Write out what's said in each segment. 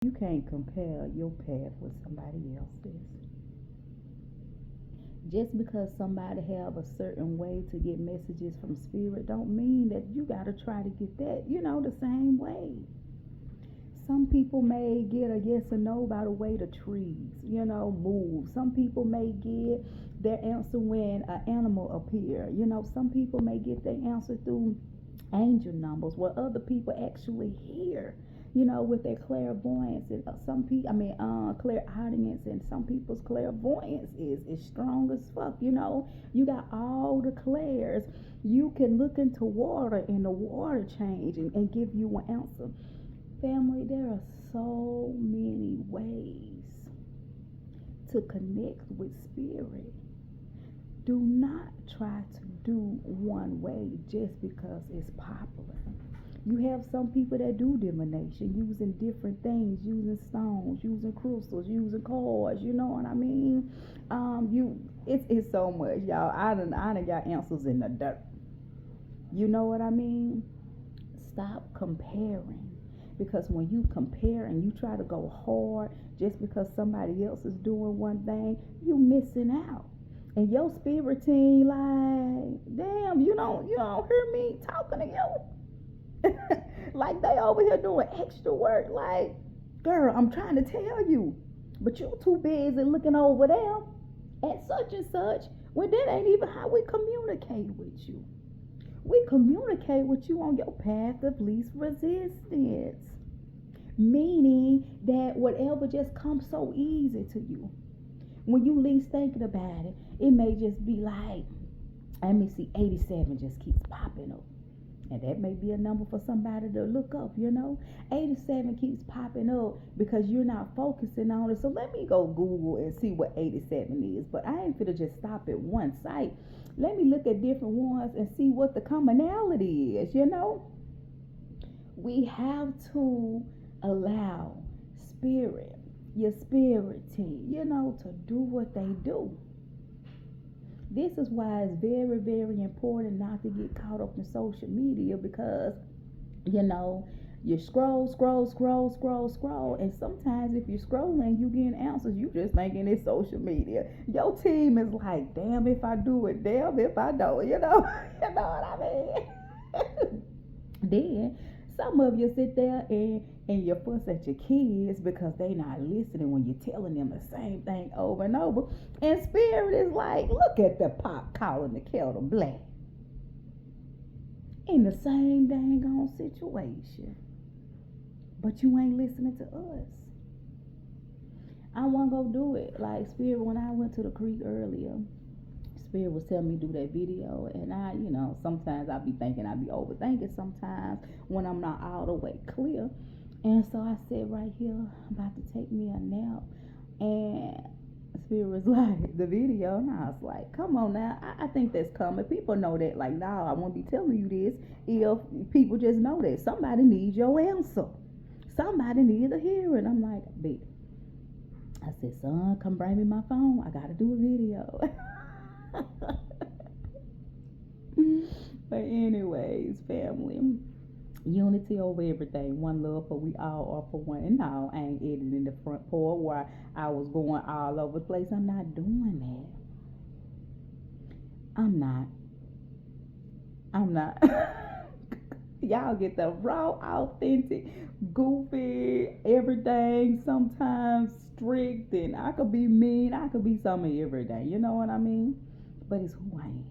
You can't compare your path with somebody else's. Just because somebody have a certain way to get messages from spirit don't mean that you got to try to get that, the same way. Some people may get a yes or no by the way the trees, move. Some people may get their answer when an animal appear. Some people may get their answer through angel numbers, where other people actually hear, with their clairvoyance. And some people, clairaudience, and some people's clairvoyance is strong as fuck. You got all the clairs. You can look into water and the water change and give you an answer. Family, there are so many ways to connect with spirit. Do not try to do one way just because it's popular. You have some people that do divination using different things, using stones, using crystals, using cards. You know what I mean? It's so much, y'all. I done got answers in the dirt. You know what I mean? Stop comparing. Because when you compare and you try to go hard just because somebody else is doing one thing, you missing out. And your spirit team like, damn, you don't hear me talking to you. Like they over here doing extra work. Like, girl, I'm trying to tell you, but you're too busy looking over there at such and such when that ain't even how we communicate with you. We communicate with you on your path of least resistance. Meaning that whatever just comes so easy to you. When you least thinking about it, it may just be like, let me see, 87 just keeps popping up. And that may be a number for somebody to look up, 87 keeps popping up because you're not focusing on it. So let me go Google and see what 87 is. But I ain't finna just stop at one site. Let me look at different ones and see what the commonality is, We have to allow spirit, your spirit team, to do what they do. This is why it's very, very important not to get caught up in social media because, you scroll, and sometimes if you're scrolling, you getting answers, you just thinking it's social media. Your team is like, damn if I do it, damn if I don't, you know what I mean? Then some of you sit there and you fuss at your kids because they not listening when you're telling them the same thing over and over. And spirit is like, look at the pot calling the kettle black. In the same dang on situation. But you ain't listening to us. I want to go do it. Like spirit, when I went to the creek earlier, spirit was telling me to do that video, and I, sometimes I be thinking I be overthinking sometimes when I'm not all the way clear. And so I said right here, I'm about to take me a nap, and spirit was like the video, and I was like, come on now, I think that's coming. People know that. Like, nah, I won't be telling you this if people just know that somebody needs your answer. Somebody needs to hear it. I'm like, babe. I said, son, come bring me my phone. I gotta do a video. But anyways, family, unity over everything, one love, for we all are for one. And no, I ain't editing the front part where I was going all over the place. I'm not doing that. I'm not. Y'all get the raw, authentic, goofy, everything, sometimes strict, and I could be mean, I could be some of everything, you know what I mean? But it's who I am.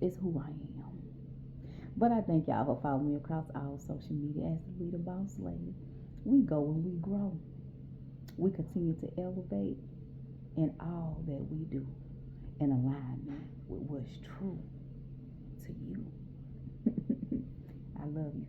It's who I am. But I thank y'all for following me across all social media as the Leader Boss Lady. We go and we grow. We continue to elevate in all that we do in alignment with what's true to you. I love you.